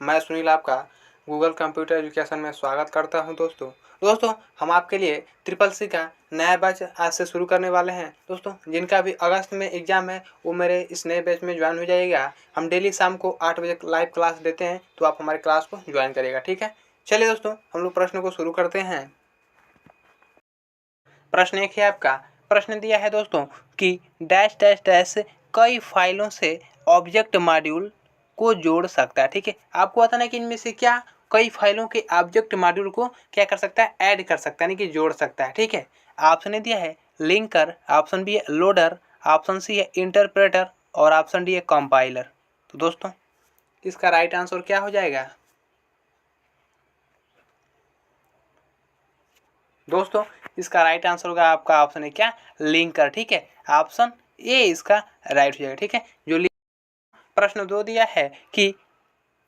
मैं सुनील आपका Google computer education में स्वागत करता हूं। दोस्तों हम आपके लिए ट्रिपल सी का नया बैच आज से शुरू करने वाले हैं। दोस्तों जिनका भी अगस्त में एग्जाम है वो मेरे इस नए बैच में ज्वाइन हो जाइएगा। हम डेली शाम को 8 बजे लाइव क्लास देते हैं, तो आप हमारे क्लास को ज्वाइन करिएगा, ठीक है। चलिए दोस्तों हम लोग प्रश्न को शुरू करते हैं। प्रश्न एक है आपका। प्रश्न दिया है दोस्तों कि डैश डैश डैश कई फाइलों से ऑब्जेक्ट मॉड्यूल को जोड़ सकता है, ठीक है। आपको बताना है कि इनमें से क्या कई फाइलों के ऑब्जेक्ट मॉड्यूल को क्या कर सकता है, ऐड कर सकता है, यानी कि जोड़ सकता है, ठीक है। ऑप्शन ने दिया है लिंकर, ऑप्शन बी है लोडर, ऑप्शन सी है इंटरप्रेटर और ऑप्शन डी है कंपाइलर। तो दोस्तों इसका राइट आंसर क्या हो जाएगा? दोस्तों इसका राइट आंसर होगा आपका ऑप्शन है क्या, लिंकर, ठीक है। ऑप्शन ए इसका राइट हो जाएगा, ठीक है। जो प्रश्न 2 दिया है कि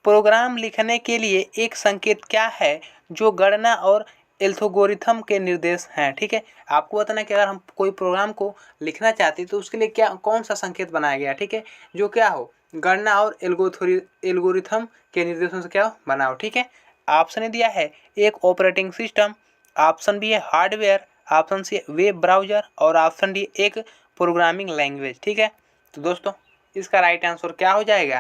प्रोग्राम लिखने के लिए एक संकेत क्या है जो गणना और एल्गोरिथम के निर्देश हैं, ठीक है। आपको बताना है कि अगर हम कोई प्रोग्राम को लिखना चाहते हैं तो उसके लिए क्या कौन सा संकेत बनाया गया, ठीक है, जो क्या हो गणना और एल्गोरिथम के निर्देशों से क्या बना हो, ठीक है। ऑप्शन दिया है एक ऑपरेटिंग सिस्टम, ऑप्शन बी है हार्डवेयर, ऑप्शन सी है वेब ब्राउजर और ऑप्शन डी एक प्रोग्रामिंग लैंग्वेज, ठीक है। तो दोस्तों इसका राइट आंसर क्या हो जाएगा?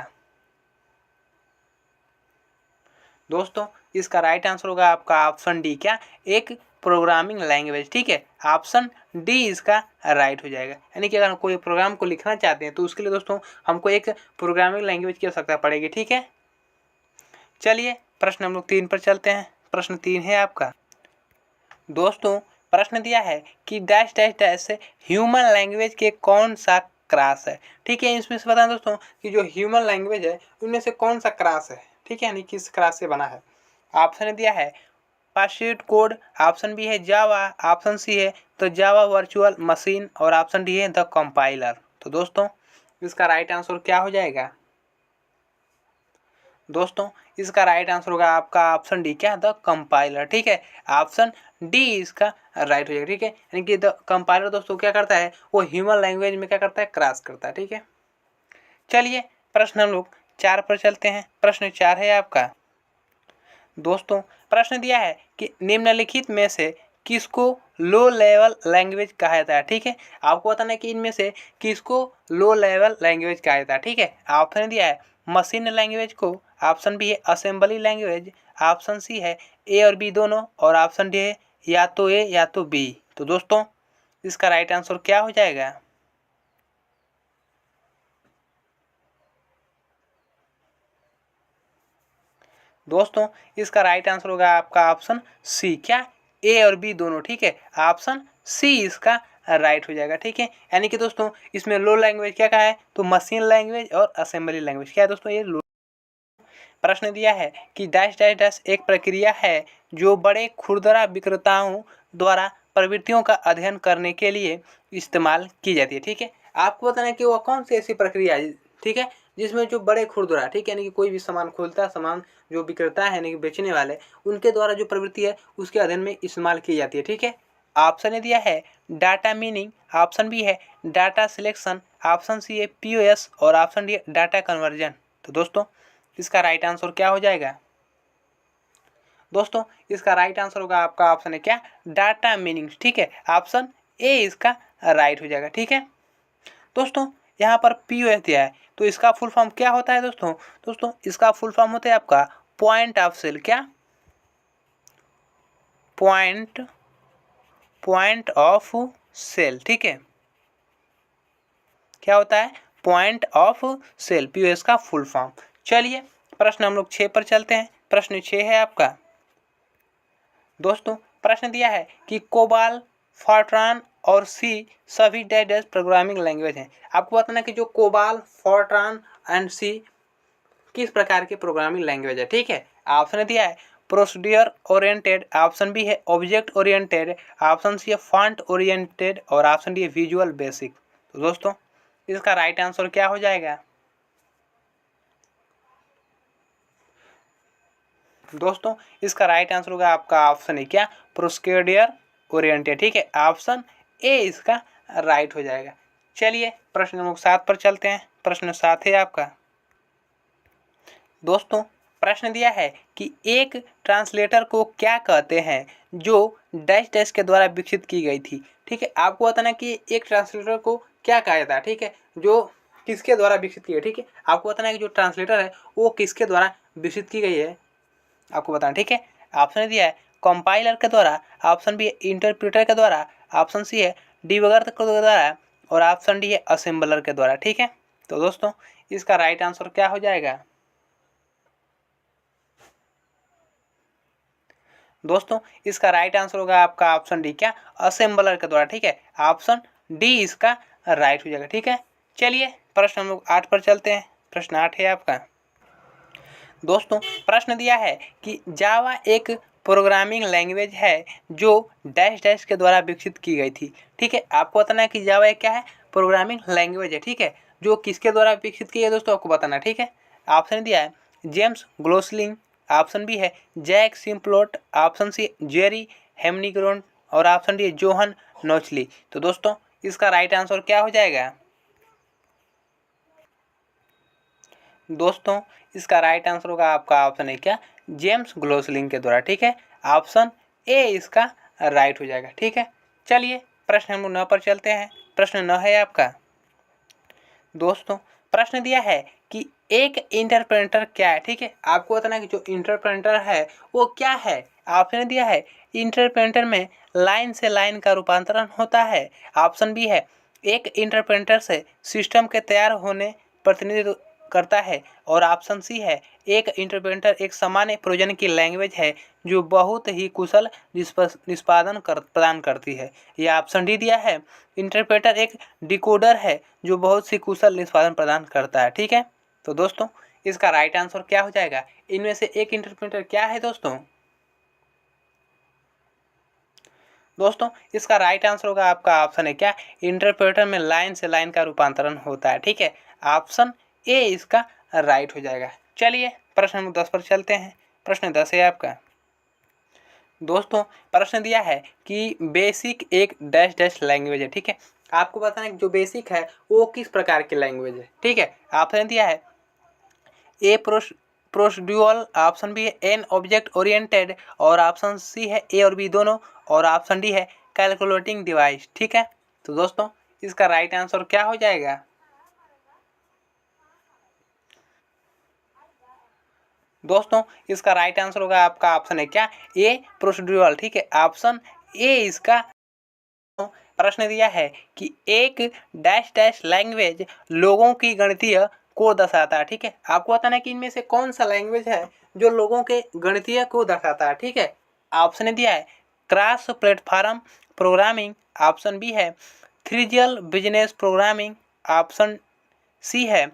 दोस्तों इसका राइट आंसर होगा आपका ऑप्शन डी, क्या एक प्रोग्रामिंग लैंग्वेज, ठीक है। ऑप्शन डी इसका राइट हो जाएगा। यानी कि अगर कोई प्रोग्राम को लिखना चाहते हैं तो उसके लिए दोस्तों हमको एक प्रोग्रामिंग लैंग्वेज की आवश्यकता पड़ेगी, ठीक है। चलिए प्रश्न हम लोग 3 पर चलते हैं। प्रश्न 3 है आपका। दोस्तों प्रश्न दिया है कि dash dash dash human language के कौन सा क्लास है, ठीक है। इसमें से बताएं दोस्तों कि जो ह्यूमन लैंग्वेज है उनमें से कौन सा क्लास है, ठीक है, यानी किस क्लास से बना है। ऑप्शन दिया है पार्शियल कोड, ऑप्शन बी है जावा, ऑप्शन सी है तो जावा वर्चुअल मशीन और ऑप्शन डी है द कंपाइलर। तो दोस्तों इसका राइट आंसर क्या हो जाएगा? दोस्तों इसका राइट आंसर होगा आपका ऑप्शन डी, क्या द कंपाइलर, ठीक है। ऑप्शन डी इसका राइट हो जाएगा, ठीक है। यानी कि द कंपाइलर दोस्तों क्या करता है, वो ह्यूमन लैंग्वेज में क्या करता है, क्रॉस करता है, ठीक है। चलिए प्रश्न हम लोग 4 पर चलते हैं। प्रश्न 4 है आपका। दोस्तों प्रश्न दिया है कि निम्नलिखित में से किसको लो लेवल लैंग्वेज कहा जाता है, ठीक है। आपको बताना है कि इनमें से किसको लो लेवल लैंग्वेज कहा जाता है, ठीक है। ऑप्शन दिया है मशीन लैंग्वेज को, ऑप्शन बी है असेंबली लैंग्वेज, ऑप्शन सी है ए और बी दोनों और ऑप्शन डी है या तो ए या तो बी। तो दोस्तों इसका राइट आंसर क्या हो जाएगा? दोस्तों इसका राइट आंसर होगा आपका ऑप्शन सी, क्या ए और बी दोनों, ठीक है। ऑप्शन सी इसका राइट हो जाएगा, ठीक है। यानी कि दोस्तों इसमें लो लैंग्वेज क्या कहा है, तो मशीन लैंग्वेज और असेंबली लैंग्वेज क्या है दोस्तों, ये लो। प्रश्न दिया है कि डैश डैश डैश एक प्रक्रिया है जो बड़े खुरदरा विक्रेताओं द्वारा प्रवृत्तियों का अध्ययन करने के लिए इस्तेमाल की जाती है, ठीक है। आपको बताना है कि वह कौन सी ऐसी प्रक्रिया है, ठीक है, जिसमें जो बड़े खुरदरा, ठीक है, यानी कि कोई भी सामान खोलता सामान जो विक्रेता है यानी कि बेचने वाले उनके द्वारा जो प्रवृत्ति है उसके अध्ययन में इस्तेमाल की जाती है, ठीक है। ऑप्शन ने दिया है डाटा मीनिंग, ऑप्शन बी है डाटा सिलेक्शन, ऑप्शन सी है पीओएस और ऑप्शन डी है डाटा कन्वर्जन। तो दोस्तों इसका राइट आंसर क्या हो जाएगा? दोस्तों इसका राइट आंसर होगा आपका ऑप्शन है क्या, डाटा मीनिंग्स, ठीक है। ऑप्शन ए इसका राइट हो जाएगा, ठीक है। दोस्तों यहाँ पर पीओएस दिया है तो इसका फुल फॉर्म क्या होता है दोस्तों? दोस्तों इसका फुल फॉर्म होता है आपका पॉइंट ऑफ सेल, क्या पॉइंट ऑफ सेल, ठीक है। क्या होता है, पॉइंट ऑफ सेल, पीओएस का फुल फॉर्म। चलिए प्रश्न हम लोग 6 पर चलते हैं। प्रश्न 6 है आपका। दोस्तों प्रश्न दिया है कि कोबाल, फॉर्ट्रान और सी सभी डैश प्रोग्रामिंग लैंग्वेज हैं। आपको बताना कि जो कोबाल, फॉर्ट्रान एंड सी किस प्रकार के प्रोग्रामिंग लैंग्वेज है, ठीक है। ऑप्शन दिया है प्रोसीड्यूर ओरिएंटेड, ऑप्शन बी है ऑब्जेक्ट ओरिएंटेड, ऑप्शन सी है फॉन्ट ओरिएंटेड और ऑप्शन डी है विजुअल बेसिक। तो दोस्तों इसका राइट आंसर क्या हो जाएगा? दोस्तों इसका राइट आंसर होगा आपका ऑप्शन है क्या, प्रोसीड्यूर ओरिएंटेड, ठीक है। ऑप्शन ए इसका राइट हो जाएगा। चलिए प्रश्न नंबर 7 पर चलते हैं। प्रश्न 7 है आपका। दोस्तों प्रश्न दिया है कि एक ट्रांसलेटर को क्या कहते हैं जो डैश डैश के द्वारा विकसित की गई थी। ठीक है, आपको बताना कि एक ट्रांसलेटर को क्या कहा जाता है। ठीक है, जो किसके द्वारा विकसित की गई। ठीक है, आपको बताना है कि जो ट्रांसलेटर है वो किसके द्वारा विकसित की गई है, आपको बताना। ठीक है, ऑप्शन दिया है कंपाइलर के द्वारा, ऑप्शन बी है इंटरप्रेटर के द्वारा, ऑप्शन सी है डिबगर के द्वारा और ऑप्शन डी है असेंबलर के द्वारा। ठीक है, तो दोस्तों इसका राइट आंसर क्या हो जाएगा। दोस्तों इसका राइट आंसर होगा आपका ऑप्शन डी, क्या, असेंबलर के द्वारा। ठीक है, ऑप्शन डी इसका राइट हो जाएगा। ठीक है, चलिए प्रश्न हम लोग 8 पर चलते हैं। प्रश्न 8 है आपका। दोस्तों प्रश्न दिया है कि जावा एक प्रोग्रामिंग लैंग्वेज है जो डैश डैश के द्वारा विकसित की गई थी। ठीक है, आपको बताना है कि जावा एक क्या है, प्रोग्रामिंग लैंग्वेज है। ठीक है, जो किसके द्वारा विकसित की है दोस्तों, आपको बताना। ठीक है, ऑप्शन दिया है जेम्स ग्लोसलिंग, ऑप्शन बी है जैक सिम्प्लोट, ऑप्शन सी जेरी हेमनिग्रोन और ऑप्शन डी है जोहन नोचली। तो दोस्तों इसका राइट आंसर क्या हो जाएगा। दोस्तों इसका राइट आंसर होगा आपका ऑप्शन है, क्या, जेम्स ग्लोसलिंग के द्वारा। ठीक है, ऑप्शन ए इसका राइट हो जाएगा। ठीक है, चलिए प्रश्न नंबर 9 पर चलते हैं। प्रश्न 9 है आपका। दोस्तों प्रश्न दिया है कि एक इंटरप्रेटर क्या है। ठीक है, आपको बताना है कि जो इंटरप्रेटर है वो क्या है। ऑप्शन दिया है इंटरप्रेटर में लाइन से लाइन का रूपांतरण होता है, ऑप्शन बी है एक इंटरप्रेटर से सिस्टम के तैयार होने प्रतिनिधित्व करता है और ऑप्शन सी है एक इंटरप्रेटर एक सामान्य प्रयोजन की लैंग्वेज है जो बहुत ही कुशल निष्पादन प्रदान करती है। यह ऑप्शन डी दिया है इंटरप्रेटर एक डिकोडर है जो बहुत सी कुशल निष्पादन प्रदान करता है। ठीक है, तो दोस्तों इसका राइट आंसर क्या हो जाएगा। इनमें से एक इंटरप्रेटर क्या है दोस्तों। दोस्तों इसका राइट आंसर होगा आपका ऑप्शन है, क्या, इंटरप्रेटर में लाइन से लाइन का रूपांतरण होता है। ठीक है, ऑप्शन ए इसका राइट हो जाएगा। चलिए प्रश्न नंबर 10 पर चलते हैं। प्रश्न 10 है आपका। दोस्तों प्रश्न दिया है कि बेसिक एक डैश डैश लैंग्वेज है। ठीक है, आपको बताना है कि जो बेसिक है वो किस प्रकार की लैंग्वेज है। ठीक है, ऑप्शन दिया है ए प्रोसीड्यूरल, ऑप्शन बी है एन ऑब्जेक्ट ओरिएंटेड और ऑप्शन सी है ए और बी दोनों और ऑप्शन डी है कैलकुलेटिंग डिवाइस। ठीक है, तो दोस्तों इसका राइट आंसर क्या हो जाएगा। दोस्तों इसका राइट आंसर होगा आपका ऑप्शन है, क्या, ए प्रोसीड्यूरल। ठीक है, ऑप्शन ए इसका। प्रश्न दिया है कि एक डैश डैश लैंग्वेज लोगों की गणितीय को दर्शाता है। ठीक है, आपको बताना है कि इनमें से कौन सा लैंग्वेज है जो लोगों के गणितीय को दर्शाता है। ठीक है, ऑप्शन दिया है cross platform programming, option B है थ्रीजियल बिजनेस प्रोग्रामिंग, ऑप्शन सी है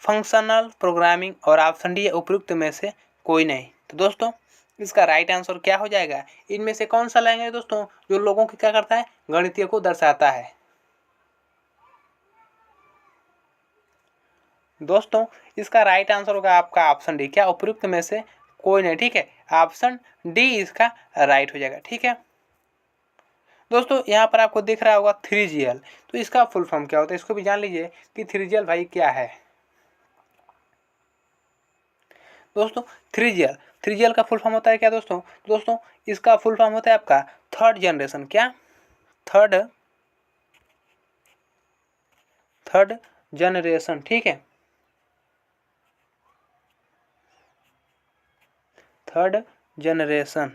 फंक्शनल प्रोग्रामिंग और ऑप्शन डी है उपयुक्त में से कोई नहीं। तो दोस्तों इसका राइट आंसर क्या हो जाएगा। इनमें से कौन सा लैंग्वेज दोस्तों जो लोगों की क्या करता है, गणितीय को दर्शाता है। दोस्तों इसका राइट आंसर होगा आपका ऑप्शन डी, क्या, उपयुक्त में से कोई नहीं। ठीक है, ऑप्शन डी इसका राइट हो जाएगा। ठीक है दोस्तों, यहाँ पर आपको दिख रहा होगा 3GL, तो इसका फुल फॉर्म क्या होता है, इसको भी जान लीजिए कि 3GL भाई क्या है। दोस्तों 3GL का फुल फॉर्म होता है क्या दोस्तों। दोस्तों इसका फुल फॉर्म होता है आपका थर्ड जनरेशन, क्या, थर्ड जनरेशन। ठीक है, थर्ड जनरेशन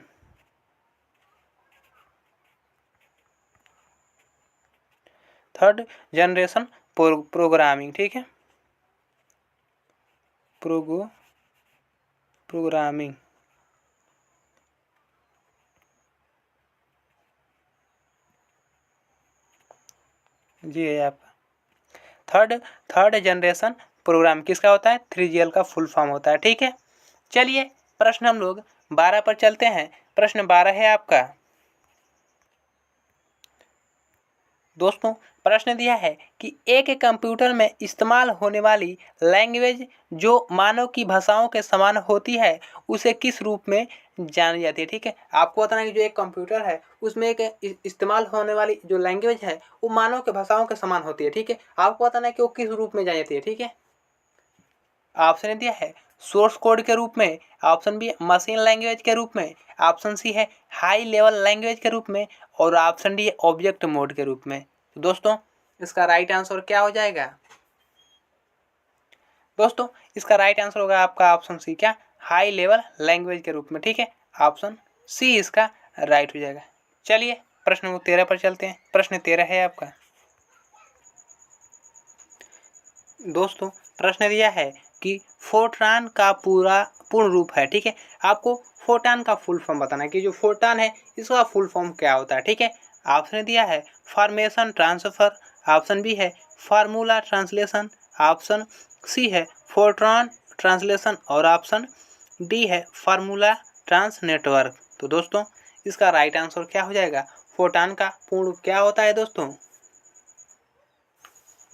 प्रोग्रामिंग। ठीक है, प्रोग्रामिंग। जी है आपका थर्ड जनरेशन प्रोग्राम किसका होता है, 3GL का फुल फॉर्म होता है। ठीक है, चलिए प्रश्न हम लोग 12 पर चलते हैं। प्रश्न 12 है आपका। दोस्तों प्रश्न दिया है कि एक कंप्यूटर में इस्तेमाल होने वाली लैंग्वेज जो मानव की भाषाओं के समान होती है उसे किस रूप में जानी जाती है। ठीक है, आपको बताना है कि जो एक कंप्यूटर है उसमें एक इस्तेमाल होने वाली जो लैंग्वेज है वो मानव के भाषाओं के समान होती है। ठीक है, आपको बताना है कि वो किस रूप में जानी जाती है। ठीक है, ऑप्शन ए दिया है सोर्स कोड के रूप में, ऑप्शन बी मशीन लैंग्वेज के रूप में, ऑप्शन सी है हाई लेवल लैंग्वेज के रूप में और ऑप्शन डी है ऑब्जेक्ट मोड के रूप में। तो दोस्तों इसका राइट आंसर क्या हो जाएगा? दोस्तों इसका राइट आंसर होगा आपका ऑप्शन सी, क्या हाई लेवल लैंग्वेज के रूप में, ठीक है, ऑप्शन सी इसका राइट हो जाएगा। चलिए प्रश्न नंबर 13 पर चलते हैं। प्रश्न 13 है आपका। दोस्तों प्रश्न दिया है कि फोटॉन का पूर्ण रूप है, ठीक है, आपको फोटॉन का फुल फॉर्म बताना है कि जो फोटॉन है इसका फुल फॉर्म क्या होता है, ठीक है। ऑप्शन दिया है फॉर्मेशन ट्रांसफर, ऑप्शन बी है फार्मूला ट्रांसलेशन, ऑप्शन सी है फोटॉन ट्रांसलेशन और ऑप्शन डी है फार्मूला ट्रांस नेटवर्क। तो दोस्तों इसका राइट आंसर क्या हो जाएगा? फोटॉन का पूर्ण रूप क्या होता है दोस्तों?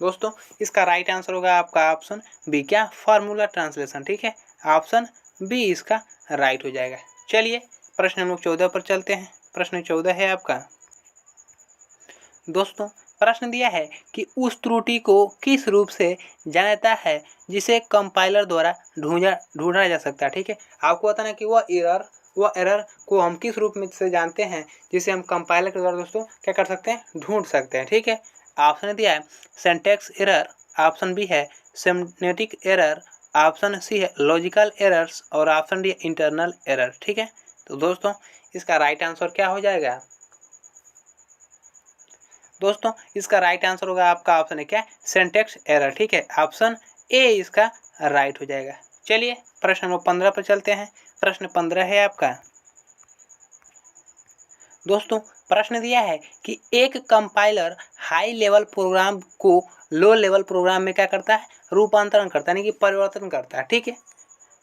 दोस्तों इसका राइट आंसर होगा आपका ऑप्शन बी, क्या फार्मूला ट्रांसलेशन, ठीक है, ऑप्शन बी इसका राइट हो जाएगा। चलिए प्रश्न नंबर 14 पर चलते हैं। प्रश्न 14 है आपका। दोस्तों प्रश्न दिया है कि उस त्रुटि को किस रूप से जाना जाता है जिसे कंपाइलर द्वारा ढूंढा जा सकता है, ठीक है, आपको बताना कि वह एरर को हम किस रूप में से जानते हैं जिसे हम कंपाइलर के द्वारा दोस्तों क्या कर सकते हैं? ढूंढ सकते हैं, ठीक है। ऑप्शन दिया है सिंटैक्स एरर, ऑप्शन बी है सिमेंटिक एरर, ऑप्शन सी है लॉजिकल एरर्स और ऑप्शन डी है इंटरनल एरर, ठीक है। तो दोस्तों इसका राइट आंसर क्या हो जाएगा? दोस्तों इसका राइट आंसर होगा आपका ऑप्शन है क्या सिंटैक्स एरर, ठीक है, ऑप्शन ए इसका राइट हो जाएगा। चलिए प्रश्न नंबर 15 पर चलते हैं। प्रश्न 15 है आपका। दोस्तों प्रश्न दिया है कि एक कंपाइलर हाई लेवल प्रोग्राम को लो लेवल प्रोग्राम में क्या करता है? रूपांतरण करता है, यानी कि परिवर्तन करता है, ठीक है,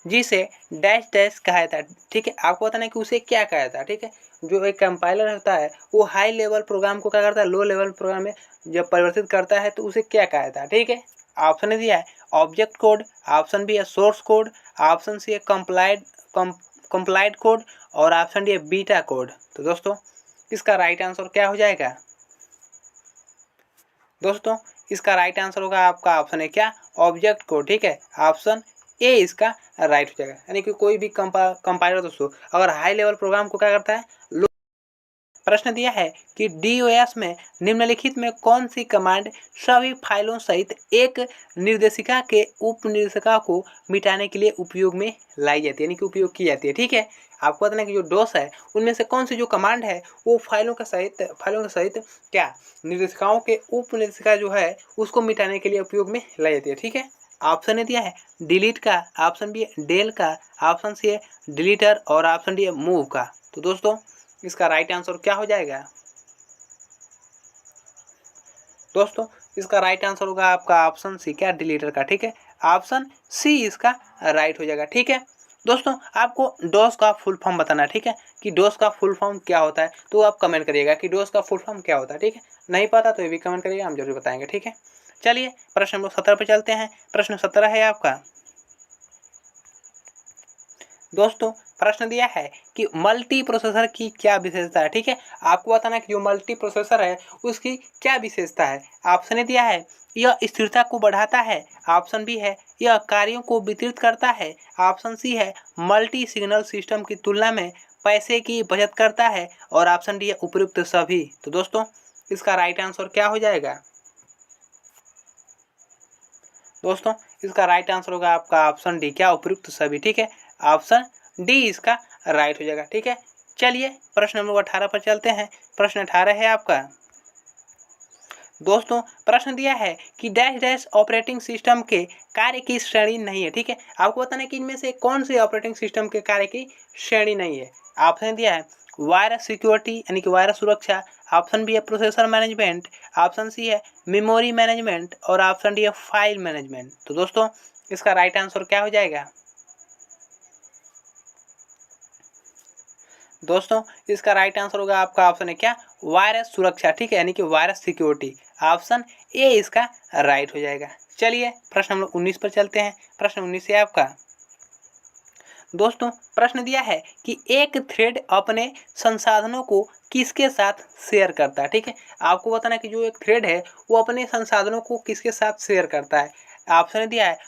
जिसे डैश डैश कहा जाता है, ठीक है, आपको बताना है कि उसे क्या कहा जाता है, ठीक है। जो एक कंपाइलर होता है वो हाई लेवल प्रोग्राम को क्या करता है? लो लेवल प्रोग्राम में जब परिवर्तित करता है तो उसे क्या कहा जाता है, ठीक है। ऑप्शन दिया है ऑब्जेक्ट कोड, ऑप्शन बी है सोर्स कोड, ऑप्शन सी है कंप्लाइड कोड और ऑप्शन डी है बीटा कोड। तो दोस्तों इसका राइट आंसर क्या हो जाएगा? दोस्तों इसका राइट आंसर होगा आपका ऑप्शन है क्या ऑब्जेक्ट कोड, ठीक है, ऑप्शन ए इसका राइट हो जाएगा। यानी कि कोई भी कंपाइलर दोस्तों अगर हाई लेवल प्रोग्राम को क्या करता है? प्रश्न दिया है कि डीओएस में निम्नलिखित में कौन सी कमांड सभी फाइलों सहित एक निर्देशिका के उप निर्देशिका को मिटाने के लिए उपयोग में लाई जाती है, यानी कि उपयोग की जाती है, ठीक है। आपको बताना है कि जो डोस है उनमें से कौन सी जो कमांड है वो फाइलों के सहित क्या निर्देशिकाओं के उप निर्देशिका जो है उसको मिटाने के लिए उपयोग में लाई जाती है, ठीक है। ऑप्शन ने दिया है डिलीट का, ऑप्शन बी है डेल का, ऑप्शन सी है डिलीटर और ऑप्शन डी है मूव का। तो दोस्तों इसका राइट आंसर क्या हो जाएगा? दोस्तों इसका राइट आंसर होगा आपका ऑप्शन सी, क्या डिलीटर का, ठीक है, ऑप्शन सी इसका राइट हो जाएगा, ठीक है। दोस्तों आपको डोस का फुल फॉर्म बताना है, ठीक है, कि डोस का फुल फॉर्म क्या होता है, तो आप कमेंट करिएगा कि डोस का फुल फॉर्म क्या होता है, ठीक है। नहीं पता तो ये भी कमेंट करिएगा, हम जरूर बताएंगे, ठीक है। चलिए प्रश्न नंबर 17 पे चलते हैं। प्रश्न 17 है आपका। दोस्तों प्रश्न दिया है कि मल्टी प्रोसेसर की क्या विशेषता है, ठीक है, आपको बताना है कि जो मल्टी प्रोसेसर है उसकी क्या विशेषता है। ऑप्शन दिया है यह स्थिरता को बढ़ाता है, ऑप्शन बी है यह कार्यों को वितरित करता है, ऑप्शन सी है मल्टी सिग्नल सिस्टम की तुलना में पैसे की बचत करता है और ऑप्शन डी है उपयुक्त सभी। तो दोस्तों इसका राइट आंसर क्या हो जाएगा? दोस्तों इसका राइट आंसर होगा आपका ऑप्शन डी, क्या उपयुक्त सभी, ठीक है, ऑप्शन डी इसका राइट हो जाएगा, ठीक है। चलिए प्रश्न नंबर 18 पर चलते हैं। प्रश्न 18 है आपका। दोस्तों प्रश्न दिया है कि डैश डैश ऑपरेटिंग सिस्टम के कार्य की श्रेणी नहीं है, ठीक है, आपको बताना है कि इनमें से कौन सी ऑपरेटिंग सिस्टम के कार्य की श्रेणी नहीं है। ऑप्शन दिया है वायरस सिक्योरिटी यानी कि वायरस सुरक्षा, ऑप्शन बी है प्रोसेसर मैनेजमेंट, ऑप्शन सी है मेमोरी मैनेजमेंट और ऑप्शन डी है फाइल मैनेजमेंट। तो दोस्तों इसका राइट आंसर क्या हो जाएगा? दोस्तों इसका राइट आंसर होगा आपका ऑप्शन है क्या वायरस सुरक्षा, ठीक है, यानी कि वायरस सिक्योरिटी, ऑप्शन ए इसका राइट हो जाएगा। चलिए प्रश्न नंबर 19 पर चलते हैं। प्रश्न 19 है आपका। दोस्तों प्रश्न दिया है कि एक थ्रेड अपने संसाधनों को किसके साथ शेयर करता है, ठीक है, आपको बताना है कि जो एक थ्रेड है वो अपने संसाधनों को किसके साथ शेयर करता है। ऑप्शन दिया है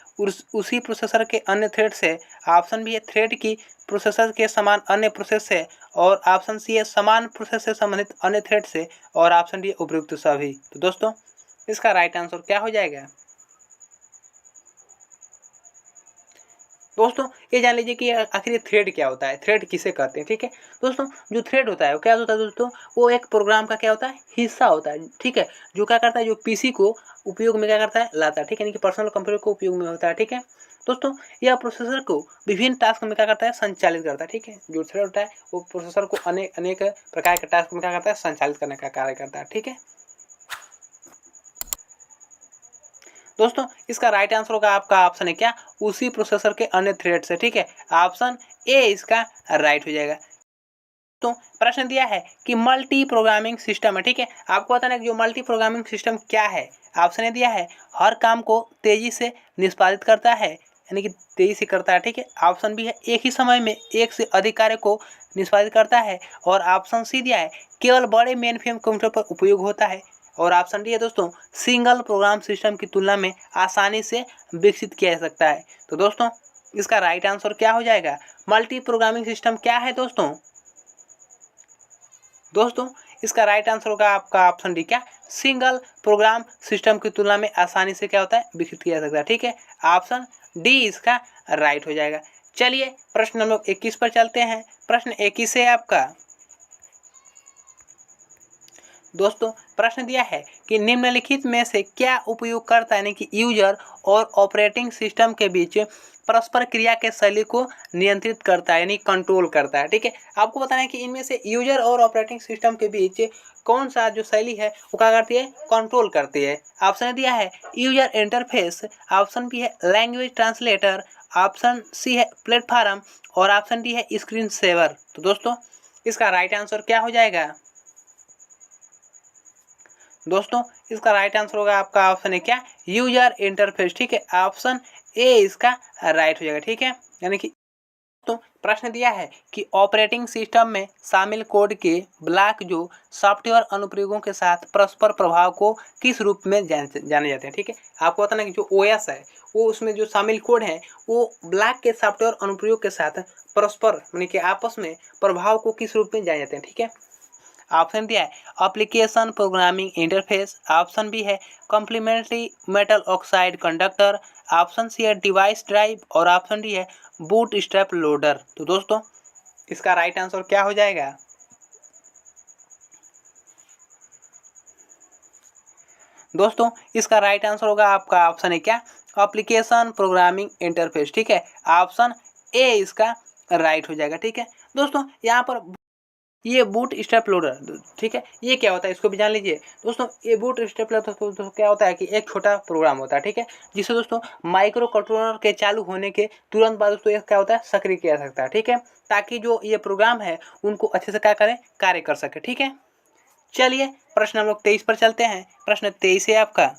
उसी प्रोसेसर के अन्य थ्रेड से, ऑप्शन बी है थ्रेड की प्रोसेसर के समान अन्य प्रोसेस से, और ऑप्शन सी है समान प्रोसेस से संबंधित अन्य थ्रेड से, और ऑप्शन डी है उपयुक्त सभी। तो दोस्तों इसका राइट आंसर क्या हो जाएगा? दोस्तों ये जान लीजिए कि आखिर ये थ्रेड क्या होता है, थ्रेड किसे कहते हैं, ठीक है। दोस्तों जो थ्रेड होता है वो क्या होता है दोस्तों, वो एक प्रोग्राम का क्या होता है, हिस्सा होता है, ठीक है, जो क्या करता है, जो पीसी को उपयोग में क्या करता है, लाता है, ठीक है, यानी कि पर्सनल कंप्यूटर को उपयोग में होता है, ठीक है। दोस्तों यह प्रोसेसर को विभिन्न टास्क में क्या करता है, संचालित करता है, ठीक है। जो थ्रेड होता है वो प्रोसेसर को अनेक अनेक प्रकार के टास्क में क्या करता है, संचालित करने का कार्य करता है, ठीक है। दोस्तों इसका राइट आंसर होगा आपका ऑप्शन है क्या, उसी प्रोसेसर के अन्य थ्रेड से, ठीक है। ऑप्शन ए इसका राइट हो जाएगा। तो प्रश्न दिया है कि मल्टी प्रोग्रामिंग सिस्टम है, ठीक है। आपको पता है कि जो मल्टी प्रोग्रामिंग सिस्टम क्या है, ऑप्शन ए दिया है हर काम को तेजी से निष्पादित करता है, यानी कि तेजी से करता है, ठीक है। ऑप्शन बी है एक ही समय में एक से अधिक कार्य को निष्पादित करता है, और ऑप्शन सी दिया है केवल बड़े मेन फ्रेम कंप्यूटर पर उपयोग होता है, और ऑप्शन डी है दोस्तों सिंगल प्रोग्राम सिस्टम की तुलना में आसानी से विकसित किया जा सकता है। तो दोस्तों इसका राइट आंसर क्या हो जाएगा, मल्टी प्रोग्रामिंग सिस्टम क्या है दोस्तों? दोस्तों इसका राइट आंसर होगा आपका ऑप्शन डी, क्या, सिंगल प्रोग्राम सिस्टम की तुलना में आसानी से क्या होता है, विकसित किया जा सकता है, ठीक है। ऑप्शन डी इसका राइट हो जाएगा। चलिए प्रश्न नंबर 21 पर चलते हैं। प्रश्न 21 है आपका। दोस्तों प्रश्न दिया है कि निम्नलिखित में से क्या उपयोगकर्ता यानी कि यूजर और ऑपरेटिंग सिस्टम के बीच परस्पर क्रिया के शैली को नियंत्रित करता है, यानी कंट्रोल करता है, ठीक है। आपको बताना है कि इनमें से यूजर और ऑपरेटिंग सिस्टम के बीच कौन सा जो शैली है वो क्या करती है, कंट्रोल करती है। ऑप्शन दिया है यूजर इंटरफेस, ऑप्शन बी है लैंग्वेज ट्रांसलेटर, ऑप्शन सी है प्लेटफॉर्म, और ऑप्शन डी है स्क्रीन सेवर। तो दोस्तों इसका राइट आंसर क्या हो जाएगा? दोस्तों इसका राइट आंसर होगा आपका ऑप्शन है क्या, यूजर इंटरफेस, ठीक है। ऑप्शन ए इसका राइट हो जाएगा, ठीक है। यानी कि तो प्रश्न दिया है कि ऑपरेटिंग सिस्टम में शामिल कोड के ब्लॉक जो सॉफ्टवेयर अनुप्रयोगों के साथ परस्पर प्रभाव को किस रूप में जाने जाते हैं, ठीक है। आपको पता ना कि जो ओएस है वो उसमें जो शामिल कोड है वो ब्लॉक के सॉफ्टवेयर अनुप्रयोग के साथ परस्पर यानी कि आपस में प्रभाव को किस रूप में जाने जाते हैं, ठीक है। ऑप्शन दिया है application programming interface, option B है complementary metal oxide conductor, option C है डिवाइस ड्राइव, और ऑप्शन डी है बूट स्ट्रैप लोडर। तो दोस्तों इसका राइट आंसर क्या हो जाएगा? दोस्तों इसका राइट आंसर होगा आपका ऑप्शन है क्या, एप्लीकेशन प्रोग्रामिंग इंटरफेस, ठीक है। ऑप्शन ए इसका राइट हो जाएगा, ठीक है। दोस्तों यहाँ पर ये बूट स्ट्रैप लोडर, ठीक है, ये क्या होता है इसको भी जान लीजिए। दोस्तों ये बूट स्ट्रैप लोडर तो क्या होता है कि एक छोटा प्रोग्राम होता है, ठीक है, जिससे दोस्तों माइक्रो कंट्रोलर के चालू होने के तुरंत बाद दोस्तों ये क्या होता है, सक्रिय किया जा सकता है, ठीक है, ताकि जो ये प्रोग्राम है उनको अच्छे से क्या करें, कार्य कर सके, ठीक है। चलिए प्रश्न हम लोग 23 पर चलते हैं। प्रश्न 23 है आपका।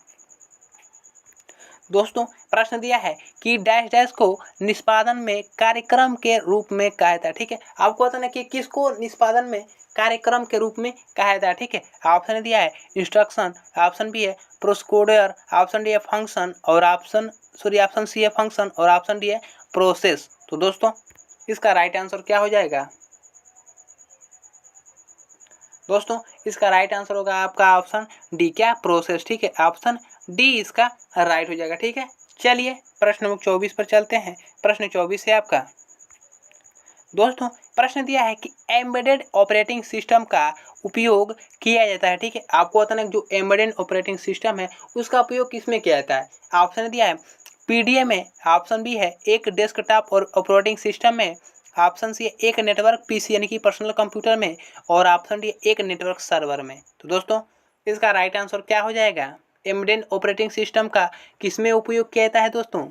दोस्तों प्रश्न दिया है कि डैश डैश को निष्पादन में कार्यक्रम के रूप में कहा जाता है, ठीक है। आपको बताना कि किसको निष्पादन में कार्यक्रम के रूप में कहा जाता है, ठीक है। ऑप्शन दिया है इंस्ट्रक्शन, ऑप्शन बी है प्रोसीड्यूर, ऑप्शन डी है फंक्शन, और ऑप्शन सी है फंक्शन, और ऑप्शन डी है प्रोसेस। तो दोस्तों इसका राइट आंसर क्या हो जाएगा? दोस्तों इसका राइट आंसर होगा आपका ऑप्शन डी, क्या, प्रोसेस, ठीक है। ऑप्शन डी इसका राइट हो जाएगा, ठीक है। चलिए प्रश्न नंबर 24 पर चलते हैं। प्रश्न 24 है आपका। दोस्तों प्रश्न दिया है कि एम्बेडेड ऑपरेटिंग सिस्टम का उपयोग किया जाता है, ठीक है। आपको बताना जो एम्बेडेड ऑपरेटिंग सिस्टम है उसका उपयोग किस में किया जाता है। ऑप्शन दिया है पीडीए में, ऑप्शन बी है एक डेस्कटॉप और ऑपरेटिंग सिस्टम में, ऑप्शन सी है एक नेटवर्क पीसी यानी कि पर्सनल कंप्यूटर में, और ऑप्शन डी एक नेटवर्क सर्वर में। तो दोस्तों इसका राइट आंसर क्या हो जाएगा? एम्बेडेड ऑपरेटिंग सिस्टम का किस में उपयोग किया जाता है दोस्तों?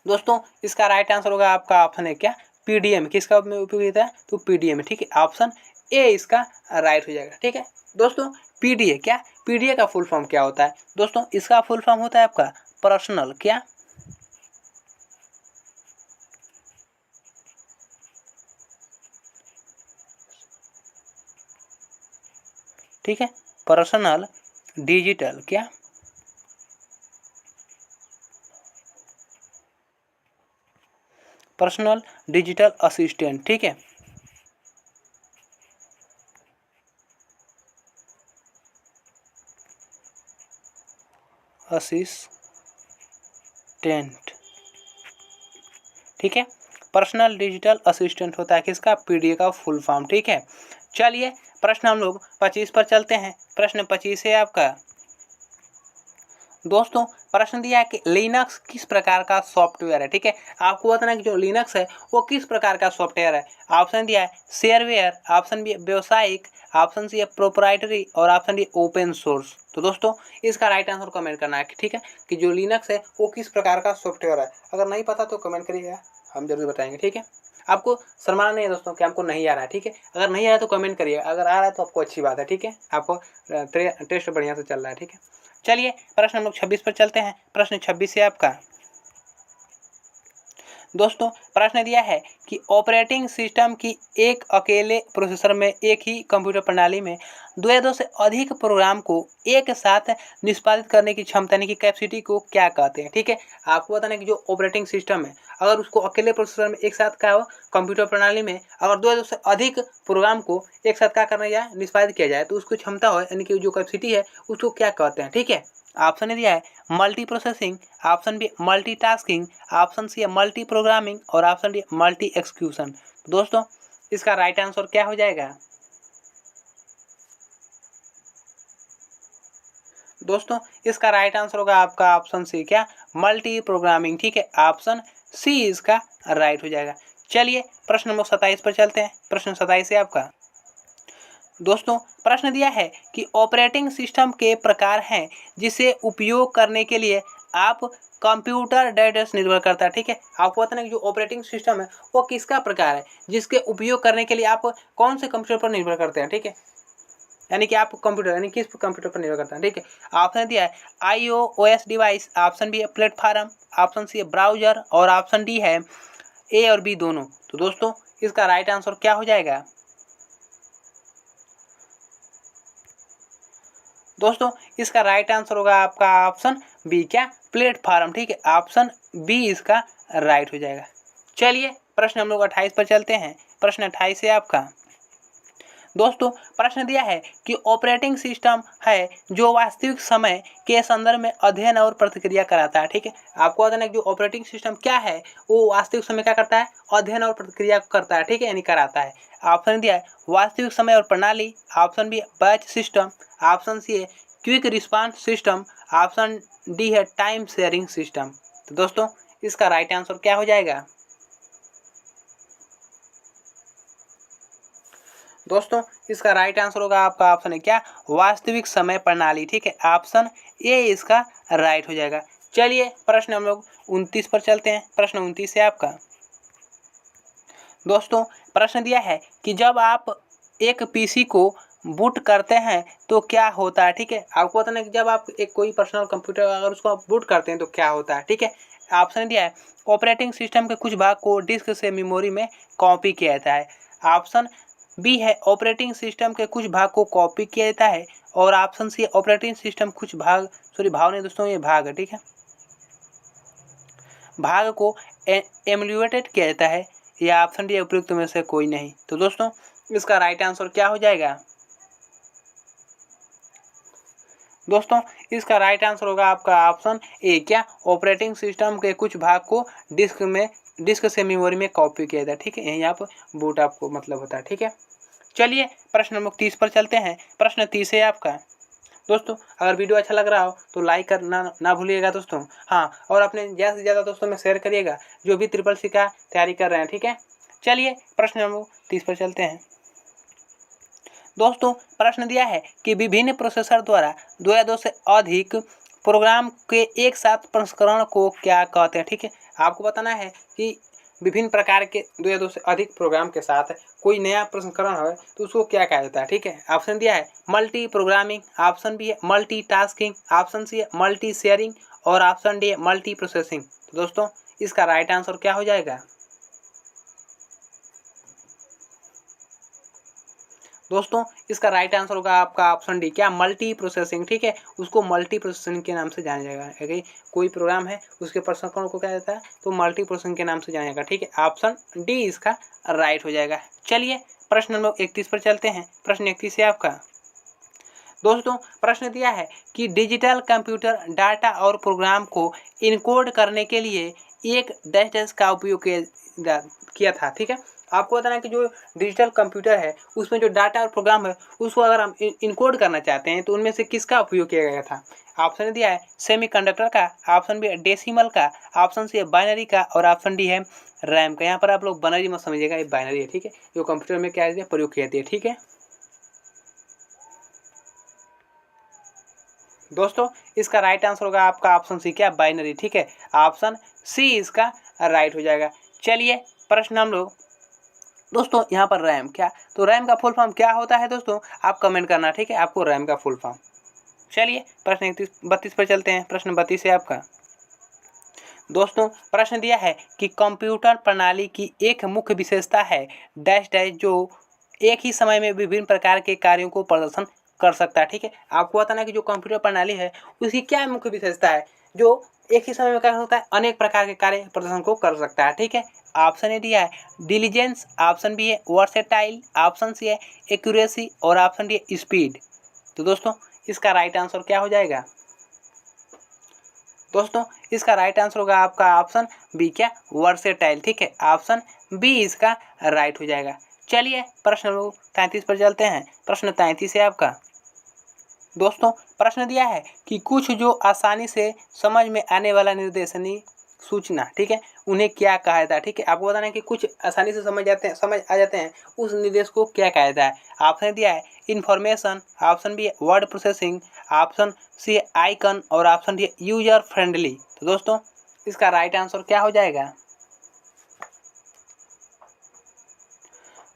दोस्तों इसका राइट आंसर होगा आपका ऑप्शन है क्या, पीडीएम। किसका में उपयोग होता है? तो पीडीएम, ठीक है। ऑप्शन ए इसका राइट हो जाएगा, ठीक है। दोस्तों पीडीए, क्या, पीडीए का फुल फॉर्म क्या होता है? दोस्तों इसका फुल फॉर्म होता है आपका पर्सनल, क्या, ठीक है, पर्सनल डिजिटल, क्या, पर्सनल डिजिटल असिस्टेंट, ठीक है। असिस्टेंट, ठीक है। पर्सनल डिजिटल असिस्टेंट होता है किसका, पीडीए का फुल फॉर्म, ठीक है। चलिए प्रश्न हम लोग 25 पर चलते हैं। प्रश्न 25 है आपका। दोस्तों प्रश्न दिया है कि लिनक्स किस प्रकार का सॉफ्टवेयर है, ठीक है। आपको बताना है कि जो लिनक्स है वो किस प्रकार का सॉफ्टवेयर है। ऑप्शन दिया है शेयरवेयर, ऑप्शन बी व्यावसायिक, ऑप्शन सी है प्रोप्राइटरी और ऑप्शन डी ओपन सोर्स। तो दोस्तों इसका राइट आंसर कमेंट करना है, ठीक है, कि जो लिनक्स है वो किस प्रकार का सॉफ्टवेयर है। अगर नहीं पता तो कमेंट करिएगा, हम जरूर बताएंगे, ठीक है। आपको शर्माना नहीं है दोस्तों कि हमको नहीं आ रहा है, ठीक है। अगर नहीं आ रहा है तो कमेंट करिए, अगर आ रहा है तो आपको अच्छी बात है, ठीक है, आपको टेस्ट बढ़िया से चल रहा है, ठीक है। चलिए प्रश्न हम लोग 26 पर चलते हैं। प्रश्न 26 है आपका। दोस्तों प्रश्न दिया है कि ऑपरेटिंग सिस्टम की एक अकेले प्रोसेसर में एक ही कंप्यूटर प्रणाली में दो या दो से अधिक प्रोग्राम को एक साथ निष्पादित करने की क्षमता यानी कि कैपेसिटी को क्या कहते हैं, ठीक है। आपको बताना है कि जो ऑपरेटिंग सिस्टम है अगर उसको अकेले प्रोसेसर में एक साथ क्या हो, कंप्यूटर प्रणाली में अगर दो या दो से अधिक प्रोग्राम को एक साथ क्या करना जाए, निष्पादित किया जाए, तो उसको क्षमता हो यानी कि जो कैपेसिटी है उसको क्या कहते हैं, ठीक है। ऑप्शन दिया है multi processing, option B multitasking, option C है मल्टी प्रोग्रामिंग और ऑप्शन डी मल्टी एक्सक्यूशन। दोस्तों इसका राइट आंसर क्या हो जाएगा। दोस्तों इसका राइट आंसर होगा आपका ऑप्शन सी, क्या, मल्टी प्रोग्रामिंग, ठीक है। ऑप्शन सी इसका राइट हो जाएगा। चलिए प्रश्न नंबर 27 पर चलते हैं। प्रश्न 27 है आपका। दोस्तों प्रश्न दिया है कि ऑपरेटिंग सिस्टम के प्रकार हैं जिसे उपयोग करने के लिए आप कंप्यूटर डेटा से निर्भर करता है, ठीक है। आपको पता है कि जो ऑपरेटिंग सिस्टम है वो किसका प्रकार है जिसके उपयोग करने के लिए आप कौन से कंप्यूटर पर निर्भर करते हैं, ठीक है, यानी कि आप कंप्यूटर यानी किस कंप्यूटर पर निर्भर करता है, ठीक है। ऑप्शन दिया है iOS डिवाइस, ऑप्शन बी है प्लेटफॉर्म, ऑप्शन सी है ब्राउजर और ऑप्शन डी है ए और बी दोनों। तो दोस्तों इसका राइट आंसर क्या हो जाएगा। दोस्तों इसका राइट आंसर होगा आपका ऑप्शन बी, क्या, प्लेटफॉर्म, ठीक है। ऑप्शन बी इसका राइट हो जाएगा। चलिए प्रश्न हम लोग 28 पर चलते हैं। प्रश्न 28 है आपका। दोस्तों प्रश्न दिया है कि ऑपरेटिंग सिस्टम है जो वास्तविक समय के संदर्भ में अध्ययन और प्रतिक्रिया कराता है, ठीक है। आपको बताना है कि जो ऑपरेटिंग सिस्टम क्या है वो वास्तविक समय क्या करता है, अध्ययन और प्रतिक्रिया करता है, ठीक है, यानी कराता है। ऑप्शन दिया है वास्तविक समय और प्रणाली, option B batch system, option C है quick response system, option D है टाइम शेयरिंग सिस्टम। तो दोस्तों इसका राइट आंसर क्या हो जाएगा। दोस्तों इसका राइट आंसर होगा आपका ऑप्शन है, क्या, वास्तविक समय प्रणाली, ठीक है। ऑप्शन ए इसका राइट हो जाएगा। चलिए प्रश्न हम लोग 29 पर चलते हैं। प्रश्न 29 है आपका। दोस्तों प्रश्न दिया है कि जब आप एक पीसी को बूट करते हैं तो क्या होता है, ठीक है। आपको पता है कि जब आप एक कोई पर्सनल कंप्यूटर अगर उसको आप बूट करते हैं तो क्या होता है, ठीक है। ऑप्शन दिया है ऑपरेटिंग सिस्टम के कुछ भाग को डिस्क से मेमोरी में कॉपी किया जाता है, ऑप्शन बी है ऑपरेटिंग सिस्टम के कुछ भाग को कॉपी किया जाता है और ऑप्शन सी ऑपरेटिंग सिस्टम कुछ भाग, सॉरी भाग नहीं दोस्तों ये भाग है, ठीक है, भाग को एमुलेटेड किया जाता है, या ऑप्शन डी उपयुक्त में से कोई नहीं। तो दोस्तों इसका राइट आंसर क्या हो जाएगा। दोस्तों इसका राइट आंसर होगा आपका ऑप्शन ए, क्या, ऑपरेटिंग सिस्टम के कुछ भाग को डिस्क से मेमोरी में कॉपी किया जाता है, ठीक है, यहीं आप बूट आपको मतलब होता है, ठीक है। चलिए प्रश्न नंबर 30 पर चलते हैं। प्रश्न 30 है आपका। दोस्तों अगर वीडियो अच्छा लग रहा हो तो लाइक करना ना भूलिएगा दोस्तों, हाँ, और अपने ज़्यादा से ज़्यादा दोस्तों में शेयर करिएगा जो भी ट्रिपल सी का तैयारी कर रहे हैं, ठीक है। चलिए प्रश्न नंबर 30 पर चलते हैं। दोस्तों प्रश्न दिया है कि विभिन्न प्रोसेसर द्वारा दो या दो से अधिक प्रोग्राम के एक साथ प्रसंस्करण को क्या कहते हैं, ठीक है। आपको बताना है कि विभिन्न प्रकार के दो या दो से अधिक प्रोग्राम के साथ कोई नया प्रसंस्करण है तो उसको क्या कहा जाता है, ठीक है। ऑप्शन दिया है मल्टी प्रोग्रामिंग, ऑप्शन बी है मल्टी टास्किंग, ऑप्शन सी है मल्टी शेयरिंग और ऑप्शन डी है मल्टी प्रोसेसिंग। तो दोस्तों इसका राइट आंसर क्या हो जाएगा। दोस्तों इसका राइट आंसर होगा आपका ऑप्शन डी, क्या, मल्टी प्रोसेसिंग, ठीक है, उसको मल्टी प्रोसेसिंग के नाम से जाना जाएगा। अगर कोई प्रोग्राम है उसके प्रसंस्करण को क्या जाता है तो मल्टी प्रोसेसिंग के नाम से जाना जाएगा, ठीक है, ऑप्शन डी इसका राइट हो जाएगा। चलिए प्रश्न नंबर 31 पर चलते हैं। प्रश्न 31 है आपका। दोस्तों प्रश्न दिया है कि डिजिटल कंप्यूटर डाटा और प्रोग्राम को इनकोड करने के लिए एक डैश डैश का उपयोग किया था, ठीक है। आपको बताना है कि जो डिजिटल कंप्यूटर है उसमें जो डाटा और प्रोग्राम है उसको अगर हम इनकोड करना चाहते हैं तो उनमें से किसका उपयोग किया गया था। ऑप्शन दिया है सेमीकंडक्टर का, ऑप्शन बी है डेसिमल का, ऑप्शन सी है बाइनरी का और ऑप्शन डी है रैम का। यहाँ पर आप लोग बाइनरी मत समझिएगा, ये बाइनरी है, ठीक है, जो कंप्यूटर में क्या है प्रयोग की जाती है, ठीक है। दोस्तों इसका राइट आंसर होगा आपका ऑप्शन सी, क्या, बाइनरी, ठीक है, ऑप्शन सी इसका राइट हो जाएगा। चलिए प्रश्न हम लोग, दोस्तों यहाँ पर रैम, क्या, तो रैम का फुल फॉर्म क्या होता है दोस्तों, आप कमेंट करना, ठीक है, आपको रैम का फुल फॉर्म। चलिए प्रश्न 32 पर चलते हैं। प्रश्न 32 है आपका। दोस्तों प्रश्न दिया है कि कंप्यूटर प्रणाली की एक मुख्य विशेषता है डैश डैश जो एक ही समय में विभिन्न प्रकार के कार्यों को प्रदर्शन कर सकता है, ठीक है। आपको बताना है कि जो कंप्यूटर प्रणाली है उसकी क्या मुख्य विशेषता है जो एक ही समय में क्या होता है अनेक प्रकार के कार्य प्रदर्शन को कर सकता है, ठीक है। ऑप्शन ए दिया है डिलीजेंस, ऑप्शन बी है वर्सेटाइल, ऑप्शन सी है एक्यूरेसी और ऑप्शन डी है स्पीड। तो दोस्तों इसका राइट आंसर क्या हो जाएगा। दोस्तों इसका राइट आंसर होगा आपका ऑप्शन बी, क्या, वर्सेटाइल, ठीक है, ऑप्शन बी इसका राइट हो जाएगा। चलिए प्रश्न 33 पर चलते हैं। प्रश्न 33 है आपका। दोस्तों प्रश्न दिया है कि कुछ जो आसानी से समझ में आने वाला निर्देशनी सूचना, ठीक है, उन्हें क्या कहा जाता है, ठीक है। आपको बताना है कि कुछ आसानी से समझ आ जाते हैं उस निर्देश को क्या कहा जाता है। आपने दिया है इंफॉर्मेशन, ऑप्शन बी है वर्ड प्रोसेसिंग, ऑप्शन सी है आइकन और ऑप्शन डी है यूजर फ्रेंडली। तो दोस्तों इसका राइट आंसर क्या हो जाएगा।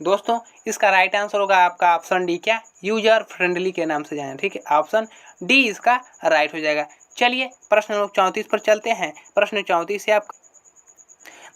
दोस्तों इसका राइट आंसर होगा आपका ऑप्शन डी, क्या, यूजर फ्रेंडली के नाम से जाना, ठीक है, ऑप्शन डी इसका राइट हो जाएगा। चलिए प्रश्न नंबर 34 पर चलते हैं। प्रश्न 34 से आप,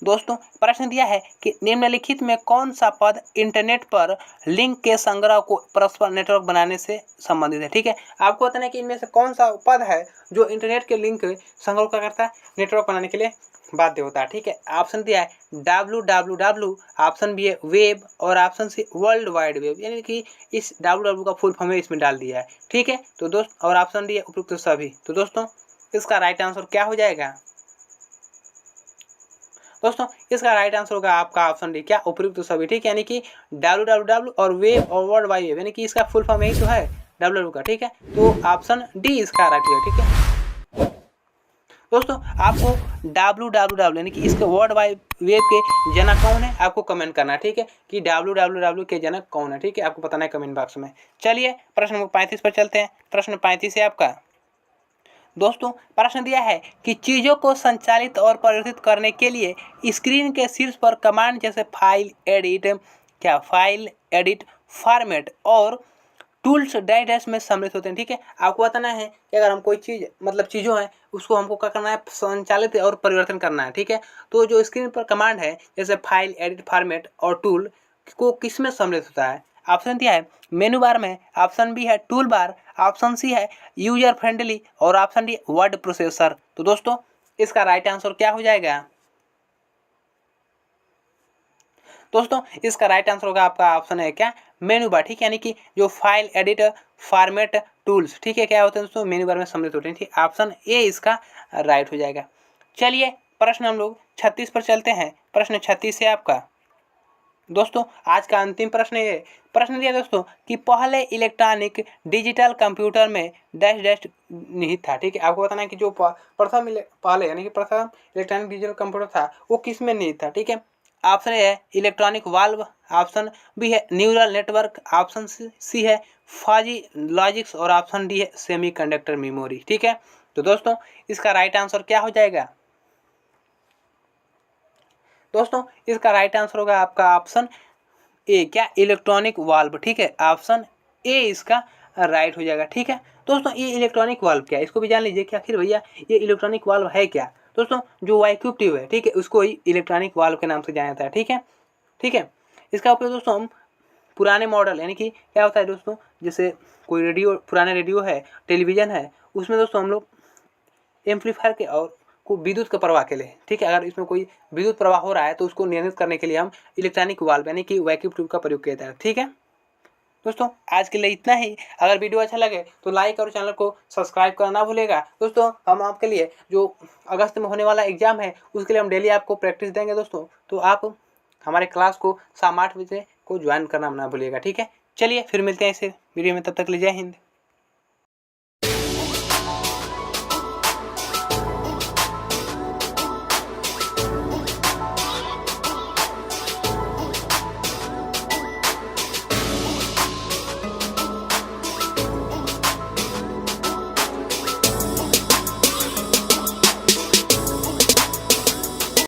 दोस्तों प्रश्न दिया है कि निम्नलिखित में कौन सा पद इंटरनेट पर लिंक के संग्रह को परस्पर नेटवर्क बनाने से संबंधित है, ठीक है। आपको बताना है कि इनमें से कौन सा पद है जो इंटरनेट के लिंक संग्रह का करता है नेटवर्क बनाने के लिए बाध्य होता है, ठीक है। ऑप्शन दिया है www, ऑप्शन बी है वेब और option C world wide web, यानी कि इस www का फुल फॉर्म इसमें डाल दिया है, ठीक है। तो दोस्त और ऑप्शन डी है उपयुक्त सभी। तो दोस्तों इसका राइट आंसर क्या हो जाएगा। दोस्तों इसका राइट आंसर होगा आपका ऑप्शन डी, क्या, उपयुक्त सभी, ठीक है, यानी कि www और वेब और वर्ल्ड वाइड वेब, यानी कि इसका फुल फॉर्म यही तो है www का, ठीक है। तो ऑप्शन डी इसका राइट है, ठीक है। दोस्तों आपको www यानी कि इसके वर्ल्ड वाइड वेब के जनक कौन है आपको कमेंट करना है, ठीक है, कि www के जनक कौन है, ठीक है, आपको बताना है कमेंट बॉक्स में। चलिए प्रश्न नंबर 35 पर चलते हैं। प्रश्न 35 है आपका। दोस्तों प्रश्न दिया है कि चीज़ों को संचालित और परिवर्तित करने के लिए स्क्रीन के शीर्ष पर कमांड जैसे फाइल एडिट, क्या, फाइल एडिट, फॉर्मेट और टूल्स डैश डैश में सम्मिलित होते हैं, ठीक है। आपको बताना है कि अगर हम कोई चीज़ मतलब चीज़ों है उसको हमको क्या करना है संचालित और परिवर्तन करना है, ठीक है। तो जो स्क्रीन पर कमांड है जैसे फाइल एडिट, फॉर्मेट और टूल को किस में सम्मिलित होता है। ऑप्शन दिया है मेनू बार में, ऑप्शन बी है टूल बार, ऑप्शन सी है यूजर फ्रेंडली और ऑप्शन डी वर्ड प्रोसेसर। तो दोस्तों इसका राइट आंसर क्या हो जाएगा। दोस्तों इसका राइट आंसर होगा आपका ऑप्शन है, क्या, मेनू बार, ठीक है, यानी कि जो फाइल एडिट फॉर्मेट टूल्स, ठीक है, क्या होते हैं दोस्तों मेनू बार में सम्मिलित होते हैं, ठीक, ऑप्शन ए इसका राइट हो जाएगा। चलिए प्रश्न हम लोग 36 पर चलते हैं। प्रश्न 36 है आपका। दोस्तों आज का अंतिम प्रश्न ये प्रश्न दिया दोस्तों कि पहले इलेक्ट्रॉनिक डिजिटल कंप्यूटर में डैश डैश निहित था, ठीक है। आपको बताना है कि जो पहले यानी कि प्रथम इलेक्ट्रॉनिक डिजिटल कंप्यूटर था वो किस में निहित था, ठीक है। ऑप्शन ए है इलेक्ट्रॉनिक वाल्व, ऑप्शन बी है न्यूरल नेटवर्क, ऑप्शन सी है फाजी लॉजिक्स और ऑप्शन डी है सेमीकंडक्टर मेमोरी, ठीक है। तो दोस्तों इसका राइट आंसर क्या हो जाएगा। दोस्तों इसका राइट आंसर होगा आपका ऑप्शन ए, क्या, इलेक्ट्रॉनिक वाल्व, ठीक है, ऑप्शन ए इसका राइट हो जाएगा, ठीक है। दोस्तों ये इलेक्ट्रॉनिक वाल्व क्या है इसको भी जान लीजिए कि आखिर भैया ये इलेक्ट्रॉनिक वाल्व है क्या। दोस्तों जो वैक्यूम ट्यूब है, ठीक है, उसको ही इलेक्ट्रॉनिक वाल्व के नाम से जाना जाता है, ठीक है, ठीक है। इसका उपयोग दोस्तों हम पुराने मॉडल यानी कि क्या होता है दोस्तों, जैसे कोई रेडियो, पुराना रेडियो है, टेलीविज़न है, उसमें दोस्तों हम लोग एम्पलीफायर के और को विद्युत के प्रवाह के लिए, ठीक है, अगर इसमें कोई विद्युत प्रवाह हो रहा है तो उसको नियंत्रित करने के लिए हम इलेक्ट्रॉनिक वाल्व यानी कि वैक्यूम ट्यूब का प्रयोग किया जाता है। ठीक है दोस्तों, आज के लिए इतना ही। अगर वीडियो अच्छा लगे तो लाइक और चैनल को सब्सक्राइब करना ना भूलेगा। दोस्तों हम आपके लिए जो अगस्त में होने वाला एग्जाम है उसके लिए हम डेली आपको प्रैक्टिस देंगे दोस्तों, तो आप हमारे क्लास को शाम 8 बजे को ज्वाइन करना ना भूलिएगा। ठीक है, चलिए फिर मिलते हैं इस वीडियो में, तब तक के लिए जय हिंद।